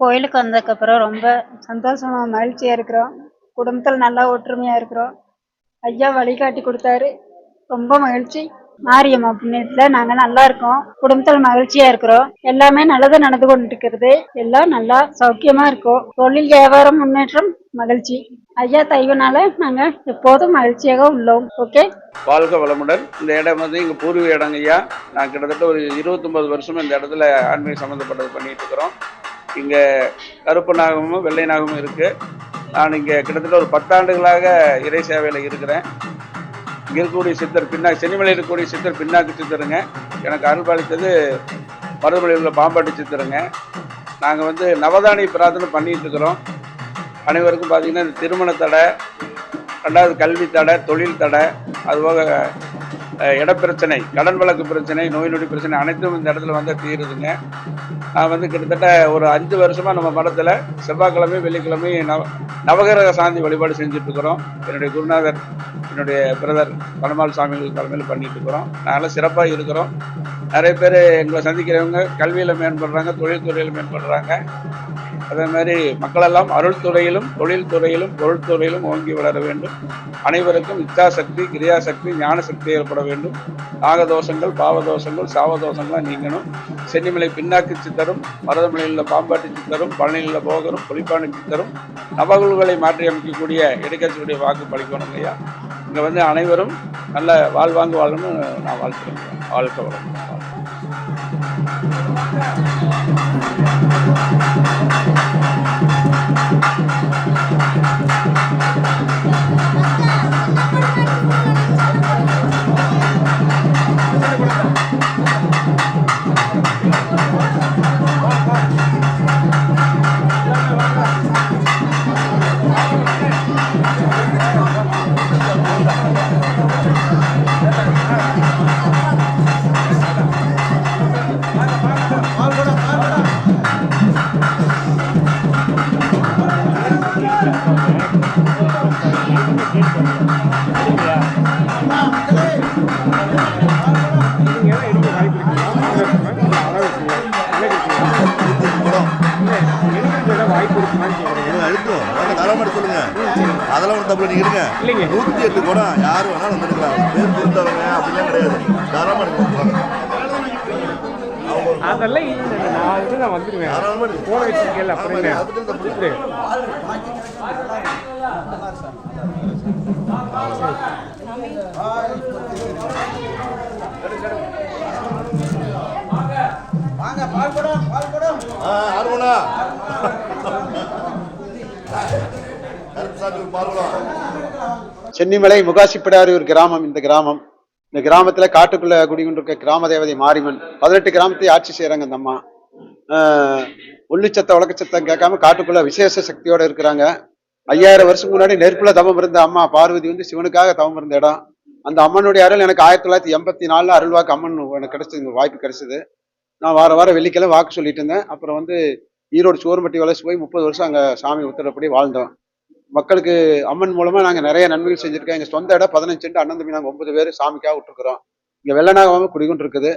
கோயிலுக்கு வந்ததுக்கப்புறம் ரொம்ப சந்தோஷமா மகிழ்ச்சியா இருக்கிறோம். குடும்பத்தில் நல்லா ஒற்றுமையா இருக்கிறோம். ஐயா வழிகாட்டி கொடுத்தாரு. ரொம்ப மகிழ்ச்சி. மாரியம்மா புண்ணியத்துல நாங்க நல்லா இருக்கோம். குடும்பத்தில் மகிழ்ச்சியா இருக்கிறோம். எல்லாமே நல்லது நடந்து கொண்டு இருக்கிறது. எல்லாம் நல்லா சௌக்கியமா இருக்கோம். தொழில் வியாபாரம் முன்னேற்றம் மகிழ்ச்சி. ஐயா தயவுனால நாங்க எப்போதும் மகிழ்ச்சியாக உள்ளோம். ஓகே, வாழ்க வளமுடன். இந்த இடம் வந்து எங்கள் பூர்வீக இடங்க ஐயா. நான் கிட்டத்தட்ட ஒரு 29 வருஷம் இந்த இடத்துல ஆன்மீக சம்மந்தப்பட்டது பண்ணிட்டு இருக்கிறோம். இங்கே கருப்பு நாகமும் வெள்ளை நாகமும் இருக்குது. நான் இங்கே கிட்டத்தட்ட ஒரு 10 ஆண்டுகளாக இறை சேவையில் இருக்கிறேன். இங்கே இருக்கக்கூடிய சித்தர் சென்னிமலையில் இருக்கக்கூடிய சித்தர் பின்னாக்கு சித்தருங்க. எனக்கு அருள்பாலித்தது மருதமலையில் உள்ள பாம்பாட்டி சித்தருங்க. நாங்கள் வந்து நவதானிய பிரார்த்தனை பண்ணிட்டு இருக்கிறோம். அனைவருக்கும் பார்த்திங்கன்னா இந்த திருமண தடை, 2வது கல்வி தடை, தொழில் தடை, அதுபோக இடப்பிரச்சனை, கடன் வழக்கு பிரச்சனை, நோய் நொடி பிரச்சனை அனைத்தும் இந்த இடத்துல வந்து தீருதுங்க. நான் வந்து கிட்டத்தட்ட ஒரு 5 வருஷமாக நம்ம மடத்தில் செவ்வாய்க்கிழமை வெள்ளிக்கிழமை நவகிரக சாந்தி வழிபாடு செஞ்சுட்ருக்குறோம். என்னுடைய குருநாதர் என்னுடைய பிரதர் பனமால் சாமிகள் தலைமையில் பண்ணிட்டு இருக்கிறோம். நாங்களாம் சிறப்பாக இருக்கிறோம். நிறைய பேர் எங்களை சந்திக்கிறவங்க கல்வியில் மேம்படுறாங்க, தொழில்துறையில் மேம்படுறாங்க. அதே மாதிரி மக்களெல்லாம் அருள் துறையிலும் தொழில் துறையிலும் பொருள்துறையிலும் ஓங்கி வளர வேண்டும். அனைவருக்கும் இச்சாசக்தி, கிரியாசக்தி, ஞான சக்தி ஏற்பட வேண்டும். நாகதோஷங்கள், பாவதோஷங்கள், சாவதோஷங்கள்லாம் நீங்கணும். சென்னிமலை பின்னாக்கு சித்தரும், மருதமலையில் உள்ள பாம்பாட்டி சித்தரும், பழனியில் உள்ள போகரும், புலிப்பாணி சித்தரும் நவகுல்களை மாற்றி அமைக்கக்கூடிய இடைக்காட்சியுடைய வாக்கு பழிக்கணும் இல்லையா. இங்கே வந்து அனைவரும் நல்ல வாழ்வாங்கு வாழணும்னு நான் வாழ்த்துறேன். வாழ்க்கை வளரும். அதெல்லாம் ஒன்றும் தப்பு நீங்க இருங்க. 108 குடம் யாரும் வேணாலும் வந்துருக்கலாம். பேர் கொடுத்தவங்க அப்படிலாம் கிடையாது. தாராளமாக எடுத்துக்கலாம். அதெல்லாம் நான் வந்துடுவேன். போன வச்சிருக்கேன் அப்படின்னு வாங்க பால் குடம். ஆறுமணா சென்னிமலை முகாசிப்பிடாரி ஒரு கிராமம். இந்த கிராமத்துல காட்டுக்குள்ள குடிகொண்டிருக்க கிராம தேவதை மாரியம்மன் 18 கிராமத்தை ஆட்சி செய்யறாங்க அந்த அம்மா. உள்ளிச்சத்த உலகச்சத்தம் கேட்காம காட்டுக்குள்ள விசேஷ சக்தியோட இருக்கிறாங்க. 5000 வருஷம் முன்னாடி நெருப்புல தவம் இருந்த அம்மா பார்வதி வந்து சிவனுக்காக தவம் இருந்த இடம். அந்த அம்மனுடைய அருள் எனக்கு 1984 அருள்வாக்கு அம்மன் எனக்கு கிடைச்சது, வாய்ப்பு கிடைச்சது. நான் வாரம் வெள்ளிக்கிழமை வாக்கு சொல்லிட்டு இருந்தேன். அப்புறம் வந்து ஈரோடு சோறுமட்டி வளர்ச்சி போய் 30 வருஷம் அங்க சாமி உத்தரப்படி வாழ்ந்தோம். மக்களுக்கு அம்மன் மூலமா நாங்க நிறைய நன்மைகள் செஞ்சிருக்கோம். எங்க சொந்த இடம் 15 சென்ட், அண்ணன் தம்பி நாங்க 9 பேர் சாமிக்காக விட்டுருக்கிறோம். இங்க வெள்ளநாகமாக குடிகொண்டு இருக்குது.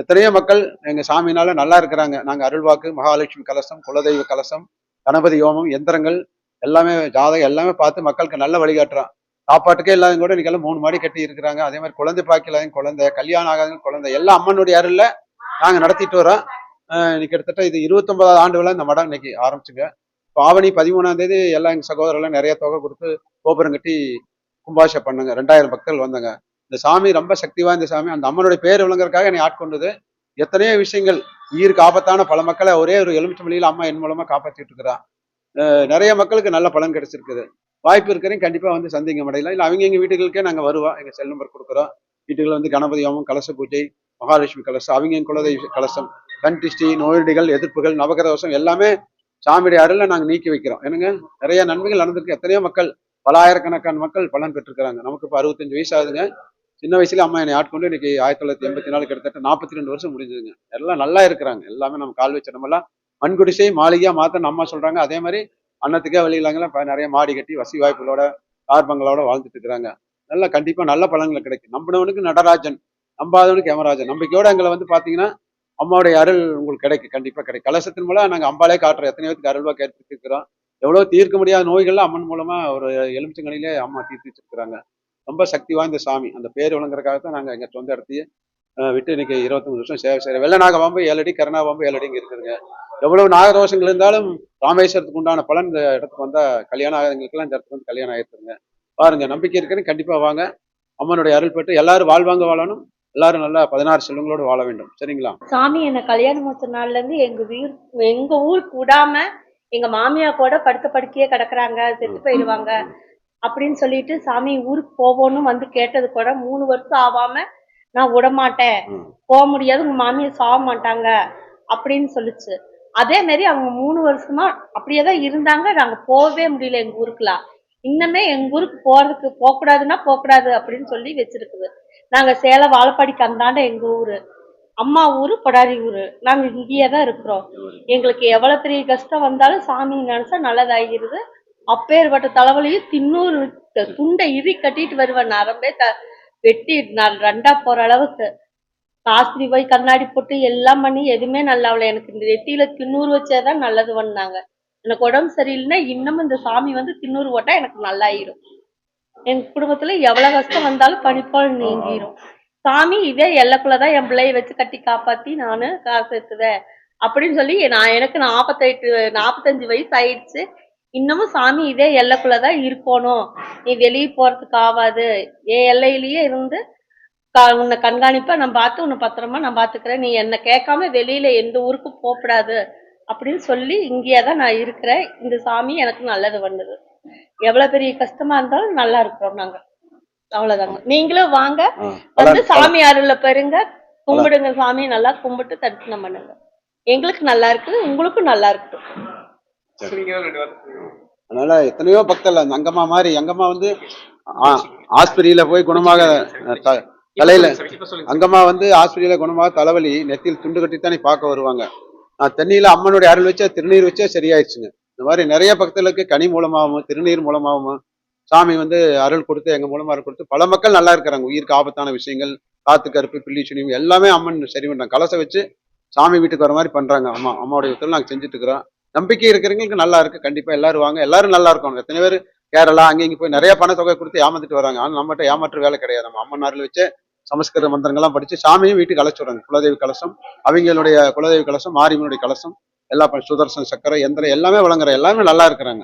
எத்தனையோ மக்கள் எங்க சாமினால நல்லா இருக்கிறாங்க. நாங்க அருள்வாக்கு, மகாலட்சுமி கலசம், குலதெய்வ கலசம், கணபதி ஹோமம், எந்திரங்கள் எல்லாமே ஜாதகம் எல்லாமே பார்த்து மக்களுக்கு நல்ல வழிகாட்டுறோம். சாப்பாட்டுக்கே இல்லாதவங்க கூட இன்னைக்கு 3 மாடி கட்டி இருக்கிறாங்க. அதே மாதிரி குழந்தை பாக்கி இல்லாதவங்க குழந்தை, கல்யாணம் ஆகாதவங்க குழந்தை, எல்லாம் அம்மனுடைய அருள்ல நாங்க நடத்திட்டு வரோம். இன்னைக்கு கிட்டத்தட்ட இது 29வது ஆண்டு விழா இந்த மடம் இன்னைக்கு ஆரம்பிச்சுங்க. ஆவணி 13ஆம் தேதி எல்லாம் எங்க சகோதரெல்லாம் நிறைய தொகை கொடுத்து கோபுரம் கட்டி கும்பாஷை பண்ணுங்க. 2000 பக்தர்கள் வந்தாங்க. இந்த சாமி ரொம்ப சக்தி வாய்ந்த சாமி. அந்த அம்மனுடைய பேர் விளங்குறதுக்காக என்னை ஆட்கொண்டது. எத்தனையோ விஷயங்கள் உயிருக்கு ஆபத்தான பல மக்களை ஒரே ஒரு எலுமிச்சை மொழியில அம்மா என் மூலமா காப்பாற்றிட்டு இருக்கிறான். நிறைய மக்களுக்கு நல்ல பலன் கிடைச்சிருக்குது. வாய்ப்பு இருக்கிறேன் கண்டிப்பா வந்து சந்திங்க மடையில இல்லை அவங்க எங்க வீட்டுகளுக்கே நாங்க வருவோம். எங்க செல் நம்பர் கொடுக்குறோம். வீட்டுகள் வந்து கணபதி ஹோமம், கலச பூஜை, மகாலட்சுமி கலசம், அவங்க எங்க குலதெய்வ கலசம், கண் திஷ்டி, நோயடிகள், எதிர்ப்புகள், நவகிரதோஷம் எல்லாமே சாமியுடைய அருளை நாங்க நீக்கி வைக்கிறோம். என்னங்க நிறைய நன்மைகள் நடந்திருக்கு. எத்தனையோ மக்கள், பல ஆயிரக்கணக்கான மக்கள் பலன் பெற்றிருக்கிறாங்க. நமக்கு இப்போ 65 வயசு ஆகுதுங்க. சின்ன வயசுல அம்மா என்னை ஆட்கொண்டு இன்னைக்கு 1984 கிட்டத்தட்ட 42 வருஷம் முடிஞ்சதுங்க. எல்லாம் நல்லா இருக்கிறாங்க. எல்லாமே நம்ம கால் வச்ச நம்மலாம் மண்குடிசை மாளிகையா மாத்தன்னு அம்மா சொல்றாங்க. அதே மாதிரி அன்னத்துக்கே வழி இல்லாங்கலாம் இப்போ நிறைய மாடி கட்டி வசதி வாய்ப்புகளோட கார்பங்களோட வாழ்ந்துட்டு இருக்கிறாங்க. நல்லா கண்டிப்பா நல்ல பலன்கள் கிடைக்கும். நம்பினவனுக்கு நடராஜன், நம்பாதவனுக்கு யமராஜன். நம்பிக்கையோட எங்களை வந்து பாத்தீங்கன்னா அம்மாவுடைய அருள் உங்களுக்கு கிடைக்கும், கண்டிப்பா கிடைக்கும். கலசத்தின் மூலம் நாங்க அம்பாலே காட்டுறோம். எத்தனையோ அருள்வாக்கு ஏற்படுத்திருக்கிறோம். எவ்வளவு தீர்க்க முடியாத நோய்கள்லாம் அம்மன் மூலமா ஒரு எலுமிச்சங்களிலே அம்மா தீர்த்து வச்சிருக்கிறாங்க. ரொம்ப சக்தி வாய்ந்த சாமி. அந்த பேர் விளங்குறதுக்காகத்தான் நாங்க எங்க சொந்த இடத்தையே விட்டு இன்னைக்கு 23 வருஷம் சேவை செய்யறோம். வெள்ளநாக பாம்பு 7 அடி, கருணா பாம்பு 7 அடி இங்க இருக்குதுங்க. எவ்வளவு நாகதோஷங்கள் இருந்தாலும் ராமேஸ்வரத்துக்கு உண்டான பலன் இந்த இடத்துக்கு வந்தா கல்யாணம் ஆகாதவங்களுக்கெல்லாம் இந்த இடத்துக்கு வந்து கல்யாணம் ஆயிருக்குங்க. பாருங்க, நம்பிக்கை இருக்கிறேன் கண்டிப்பா வாங்க. அம்மனுடைய அருள் பெற்று எல்லாரும் வாழ்வாங்க வாழணும். எல்லாரும் நல்லா 16 செல்வங்களோடு வாழ வேண்டும். சரிங்களா? சாமி என்ன கல்யாணம் முடிச்ச நாள்ல இருந்து எங்க ஊருக்கு விடாம எங்க மாமியா கூட படுத்த படுக்கையே கிடக்குறாங்க, செத்து போயிடுவாங்க அப்படின்னு சொல்லிட்டு சாமி ஊருக்கு போவோன்னு வந்து கேட்டது கூட 3 வருஷம் ஆகாம நான் விடமாட்டேன், போக முடியாது, உங்க மாமியா சாக மாட்டாங்க அப்படின்னு சொல்லிச்சு. அதே மாதிரி அவங்க 3 வருஷமா அப்படியேதான் இருந்தாங்க. நாங்க போகவே முடியல எங்க ஊருக்குலாம். இன்னமே எங்க ஊருக்கு போகக்கூடாதுன்னா போகக்கூடாது அப்படின்னு சொல்லி வச்சிருக்குது. நாங்க சேலம் வாழப்பாடிக்கு அந்தாண்ட எங்க ஊரு, அம்மா ஊரு கொடாரி ஊரு. நாங்க இங்கேயே தான் இருக்கிறோம். எங்களுக்கு எவ்வளவு பெரிய கஷ்டம் வந்தாலும் சாமி நினைச்சா நல்லதாகிருது. அப்பேற்பட்ட தலைவலியும் தின்னூறு துண்டை இறி கட்டிட்டு வருவேன். நரம்பே வெட்டி நான் 2ஆ போற அளவுக்கு ஆஸ்பத்திரி போய் கண்ணாடி போட்டு எல்லாம் பண்ணி எதுவுமே நல்லா இல்லை. எனக்கு இந்த நெத்தியில தின்னூறு வச்சாதான் நல்லது பண்ணாங்க. எனக்கு உடம்பு சரியில்லைன்னா இன்னமும் இந்த சாமி வந்து தின்னூறு போட்டா எனக்கு நல்லாயிரும். எங்க குடும்பத்துல எவ்வளவு கஷ்டம் வந்தாலும் பனிப்பால் நீங்கிரும். சாமி இதே எல்லைக்குள்ளதான் என் பிள்ளைய வச்சு கட்டி காப்பாத்தி நானு காசு எடுத்துவேன் அப்படின்னு சொல்லி எனக்கு 45 வயசு ஆயிடுச்சு. இன்னமும் சாமி இதே எல்லைக்குள்ளதான் இருக்கணும், நீ வெளியே போறதுக்கு ஆகாது, என் எல்லையிலேயே இருந்து உன்னை கண்காணிப்பா நான் பார்த்து உன்னை பத்திரமா நான் பாத்துக்கிறேன், நீ என்னை கேட்காம வெளியில எந்த ஊருக்கும் போகக்கூடாது அப்படின்னு சொல்லி இங்கேயேதான் நான் இருக்கிறேன். இந்த சாமி எனக்கு நல்லது பண்ணுது. எவ்வளவு பெரிய கஷ்டமா இருந்தாலும் நல்லா இருக்கிறோம் நாங்க. அவ்வளவுதாங்க. நீங்களும் வாங்க, வந்து சாமி அருள பெறுங்க, கும்பிடுங்க. சாமி நல்லா கும்பிட்டு தரிசனம் பண்ணுங்க. எங்களுக்கு நல்லா இருக்குது, உங்களுக்கும் நல்லா இருக்கட்டும். அதனால எத்தனையோ பக்தர்கள் அந்த அங்கம்மா மாதிரி, அங்கம்மா வந்து ஆஸ்பத்திரியில போய் குணமாக தலையில, அங்கம்மா வந்து ஆஸ்பத்திரியில குணமாக தலைவலி நெத்தியில் துண்டு கட்டித்தானே பார்க்க வருவாங்க. நான் தென்னையில அம்மனுடைய அருள் வச்சா திருநீர் வச்சா சரியாயிடுச்சுங்க. இந்த மாதிரி நிறைய பக்தர்களுக்கு கனி மூலமாகவும் திருநீர் மூலமாகவும் சாமி வந்து அருள் கொடுத்து எங்க மூலமா அருள் கொடுத்து பல மக்கள் நல்லா இருக்கிறாங்க. உயிருக்கு ஆபத்தான விஷயங்கள், காத்து கருப்பு, பில்லி சுனியும் எல்லாமே அம்மன் சரி பண்றாங்க. கலசை வச்சு சாமி வீட்டுக்கு வர மாதிரி பண்றாங்க. அம்மாவுடைய உத்தரவு நாங்க செஞ்சுட்டு இருக்கிறோம். நம்பிக்கை இருக்கிறவங்களுக்கு நல்லா இருக்கு. கண்டிப்பா எல்லாரும் வாங்க, எல்லாரும் நல்லா இருக்கணும். எத்தனை பேர் கேரளா அங்கே இங்கே போய் நிறைய பணத்தொகை கொடுத்து ஏமாந்துட்டு வராங்க. ஆனால் நம்மகிட்ட ஏமாற்று வேலை கிடையாது. நம்ம அம்மன் அருள் வச்சு சமஸ்கிருத மந்திரங்கள்லாம் படிச்சு சாமியும் வீட்டுக்கு அழைச்சி விடுறாங்க. குலதெய்வ கலசம், அவங்களுடைய குலதெய்வ கலசம், மாரியம்மனுடைய கலசம் எல்லாம் சுதர்சன சக்கரை எந்திரம் எல்லாமே வழங்குற, எல்லாமே நல்லா இருக்கிறாங்க.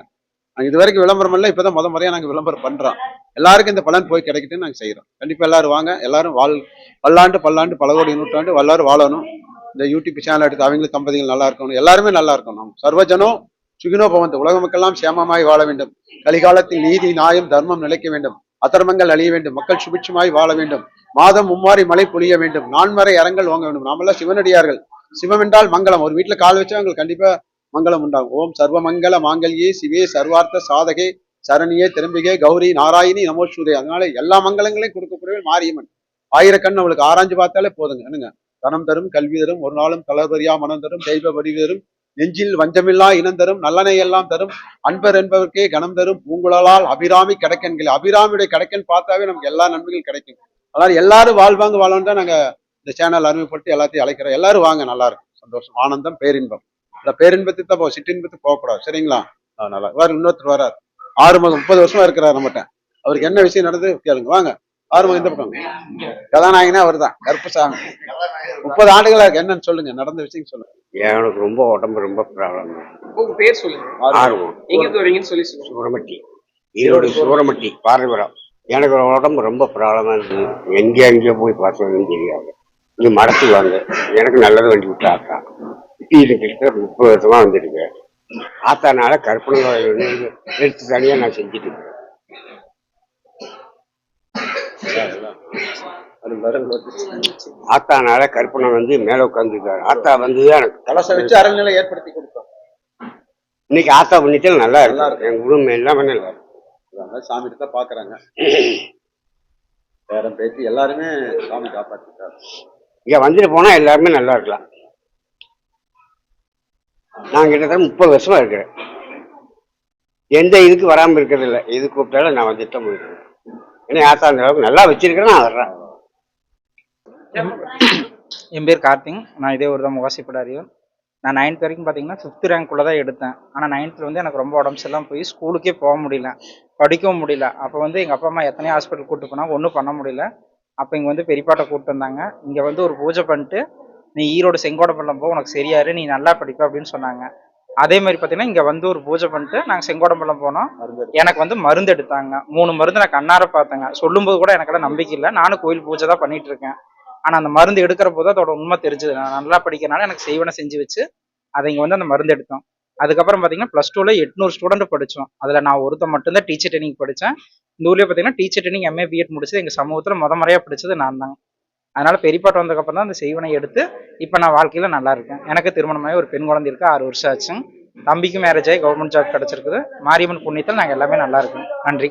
நாங்கள் இது வரைக்கும் விளம்பரம் இல்லை, இப்போதான் முறையாக நாங்கள் விளம்பரம் பண்றோம். எல்லாருக்கும் இந்த பலன் போய் கிடைக்கிட்டுன்னு நாங்கள் செய்யறோம். கண்டிப்பா எல்லாரும் வாங்க, எல்லாரும் பல்லாண்டு பல கோடி நூற்றாண்டு எல்லாரும் வாழணும். இந்த யூடியூப் சேனல் எடுத்து அவங்களுக்கு தம்பதிகள் நல்லா இருக்கணும், எல்லாருமே நல்லா இருக்கணும். சர்வஜனம் சுகினோ பவந்து, உலக மக்கள்லாம் சேமமாய் வாழ வேண்டும். கலிகாலத்தில் நீதி நியாயம் தர்மம் நிலைக்க வேண்டும். அதர்மங்கள் அழிய வேண்டும். மக்கள் சுபிட்சமாய் வாழ வேண்டும். மாதம் மும்மாரி மழை பொழிய வேண்டும். நான்மறை அறங்கள் ஓங்க வேண்டும். நாமெல்லாம் சிவனடியார்கள். சிவம் என்றால் மங்களம். ஒரு வீட்டுல கால் வச்சா அவங்களுக்கு கண்டிப்பா மங்களம் உண்டாகும். ஓம் சர்வமங்கல மாங்கல்யே சிவே சர்வார்த்த சாதகே சரணியே திரும்பிகே கௌரி நாராயணி நமோஸ்துதே. அதனால எல்லா மங்களங்களையும் கொடுக்கக்கூடிய மாரியம்மன். ஆயிரக்கண் அவளுக்கு ஆராய்ஞ்சு பார்த்தாலே போதுங்க. என்னங்க, தனம் தரும், கல்வி தரும், ஒரு நாளும் தளபரியா மனம் தரும், தெய்வ வடிவு தரும், நெஞ்சில் வஞ்சமில்லா இனம் தரும், நல்லனை எல்லாம் தரும், அன்பர் என்பவர்க்கே கணம் தரும், பூங்குழலால் அபிராமி கடக்கன்கள். அபிராமியுடைய கடக்கன் பார்த்தாவே நமக்கு எல்லா நன்மைகள் கிடைக்கும். அதனால எல்லாரும் வாழ்வாங்க வாழணும் தான் நாங்க இந்த சேனல் அறிமுகப்படுத்தி எல்லாத்தையும் அழைக்கிறோம். எல்லாரும் வாங்க, நல்லா இருக்கும், சந்தோஷம், ஆனந்தம், பேரின்பம். இந்த பேரின்பத்துக்கு தான் சிற்றின்பத்துக்கு போகக்கூடாது. சரிங்களா? அதனால இன்னொருத்தர் வரார், ஆறுமுகம் 30 வருஷமா இருக்கிறார் நம்மகிட்ட. அவருக்கு என்ன விஷயம் நடந்தது கேளுங்க. வாங்க, ஆறுமுகம் இந்த பக்கம். கதாநாயகனே அவர் தான், கருப்பசாமி. 30 ஆண்டுகளா இருக்கு. என்னன்னு சொல்லுங்க, நடந்த விஷயம் சொல்லுங்க. எனக்கு ரொம்ப உடம்பு ரொம்ப ப்ராப்ளம். உங்க பேர் சொல்லுங்க. ஆர்வம். எங்க இருந்து வரீங்கன்னு சொல்லி சொல்லுங்க. சூரமட்டி, ஈரோடு சூரமட்டி, பார்வைபுரம். எனக்கு உடம்பு ரொம்ப ப்ராப்ளமா இருக்கு. எங்கேயோ போய் பார்த்ததுன்னு தெரியாது. இங்க மடத்துவாங்க. எனக்கு நல்லது வண்டி விட்டு ஆத்தா. இது கிட்ட 30 வருஷமா வந்துருக்கு. ஆத்தானால கற்பனை எடுத்து தனியா நான் செஞ்சுட்டு இருக்கேன். ஆத்தானால கற்பனை மேல உட்காந்துருக்காரு. ஆத்தா எனக்கு கலசம் வச்சு அரண்நிலை ஏற்படுத்தி கொடுத்தோம். இன்னைக்கு ஆத்தா பண்ணிட்டு நல்லா இருக்கு. என் குடும்பம் எல்லாமே நல்லா இருக்கு. சாமி தான் பாக்குறாங்க. பேரம் பேத்தி எல்லாருமே சாமி காப்பாத்திட்டாரு. இங்க வந்துட்டு போனா எல்லாருமே நல்லா இருக்கலாம். நான் கிட்டத்தட்ட 30 வருஷமா இருக்கிறேன். எந்த இதுக்கு வராம இருக்கிறது இல்லை. எது கூப்பிட்டாலும் நான் வந்துட்டு போயிருக்கேன். ஏன்னா ஆத்தா அந்த அளவுக்கு நல்லா வச்சிருக்கிறேன். நான் வர்றேன். என் பேர் கார்த்திங். நான் இதே ஒரு தான் முகாசிப்படாரியன். நான் 9th வரைக்கும் பார்த்தீங்கன்னா 5th ரேங்க்குள்ளே தான் எடுத்தேன். ஆனால் 9th எனக்கு ரொம்ப உடம்பு சரியில்லாமல் போய் ஸ்கூலுக்கே போக முடியல, படிக்கவும் முடியல. அப்போ எங்கள் அப்பா அம்மா எத்தனையோ ஹாஸ்பிட்டல் கூப்பிட்டு போனாங்க, ஒன்றும் பண்ண முடியல. அப்போ இங்கே பெரியப்பாட்டை கூப்பிட்டு வந்தாங்க. இங்கே ஒரு பூஜை பண்ணிட்டு நீ ஈரோடு செங்கோடம்பள்ளம் போ, உனக்கு சரியாரு, நீ நல்லா படிப்ப அப்படின்னு சொன்னாங்க. அதே மாதிரி பார்த்தீங்கன்னா இங்கே ஒரு பூஜை பண்ணிட்டு நாங்கள் செங்கோடம்பள்ளம் போனோம். எனக்கு மருந்து எடுத்தாங்க. 3 மருந்து நான் கண்ணார பார்த்தேங்க. சொல்லும்போது கூட எனக்கெல்லாம் நம்பிக்கை இல்லை. நானும் கோயில் பூஜை தான் பண்ணிட்டு இருக்கேன். ஆனால் அந்த மருந்து எடுக்கிற போது அதோட உண்மை தெரிஞ்சது. நான் நல்லா படிக்கிறனால எனக்கு செய்வனை செஞ்சு வச்சு அதை இங்கே அந்த மருந்து எடுத்தோம். அதுக்கப்புறம் பார்த்தீங்கன்னா +2ல 800 ஸ்டூடெண்ட் படித்தோம். அதில் நான் ஒருத்தர் மட்டும்தான் டீச்சர் ட்ரைனிங் படித்தேன். இந்த ஊர்லேயே பார்த்தீங்கன்னா டீச்சர் ட்ரைனிங் MA BEd முடிச்சது எங்கள் சமூகத்தில் முறையாக படித்தது நான் தான். அதனால் பெரியப்பாட்டு வந்ததுக்கப்புறம் தான் அந்த செய்வனை எடுத்து இப்போ நான் வாழ்க்கையில் நல்லா இருக்கேன். எனக்கு திருமணமாகி ஒரு பெண் குழந்தை இருக்கு. 6 வருஷம் ஆச்சு. தம்பிக்கு மேரேஜ் ஆகி கவர்மெண்ட் ஜாப் கிடச்சிருக்குது. மாரியம்மன் புண்ணியத்தில் நாங்கள் எல்லாமே நல்லா இருக்கோம். நன்றி.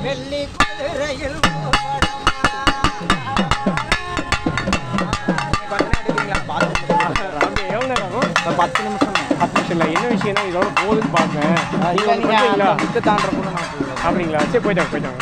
வெள்ளி குதிரையில் எவ்வளோ நேரம் ஆகும்? 10 நிமிஷம். 10 நிமிஷம் இல்லை. என்ன விஷயம்னா இதோட போகுதுன்னு பார்த்தேன். நீங்கள் தாண்டக்குள்ள நான் அப்படிங்களா? சரி போயிட்டாங்க.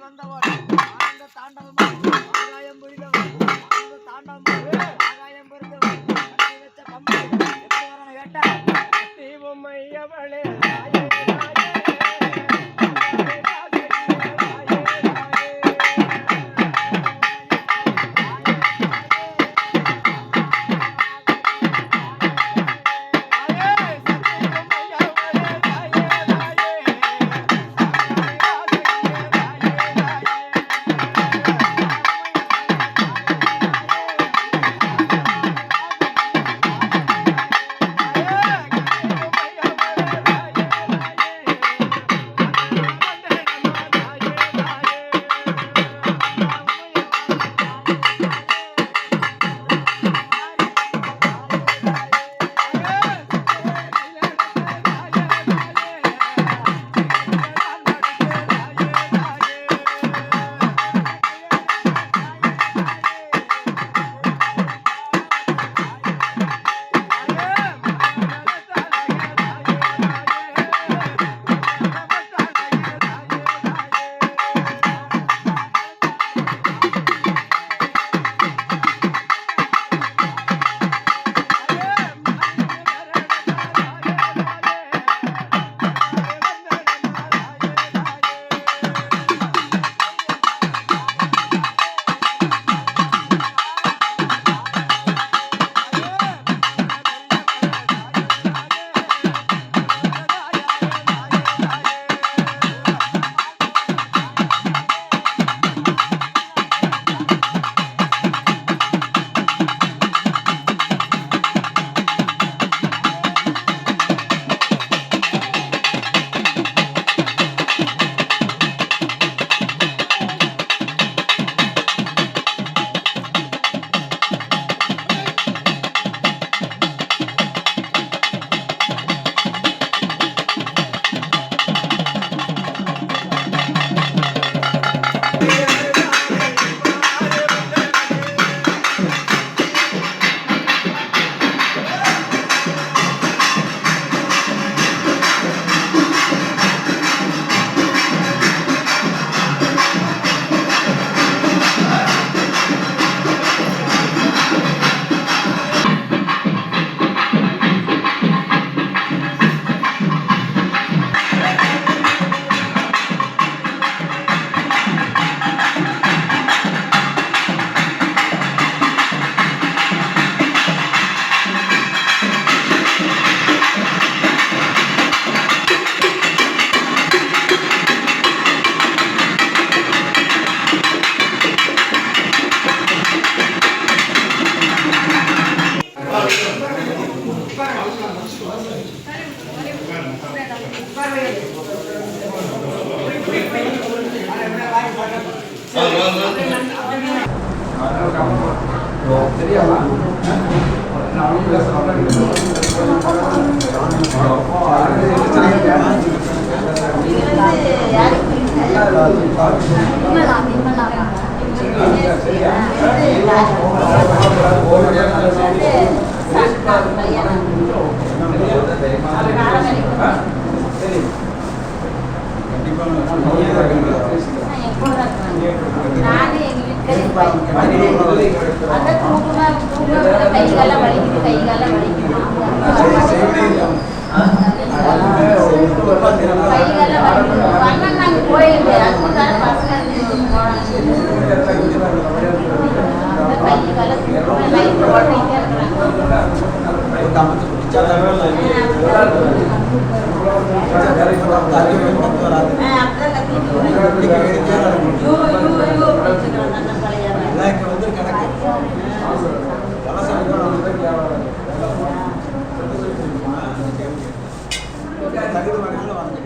வந்தவர் தகுதி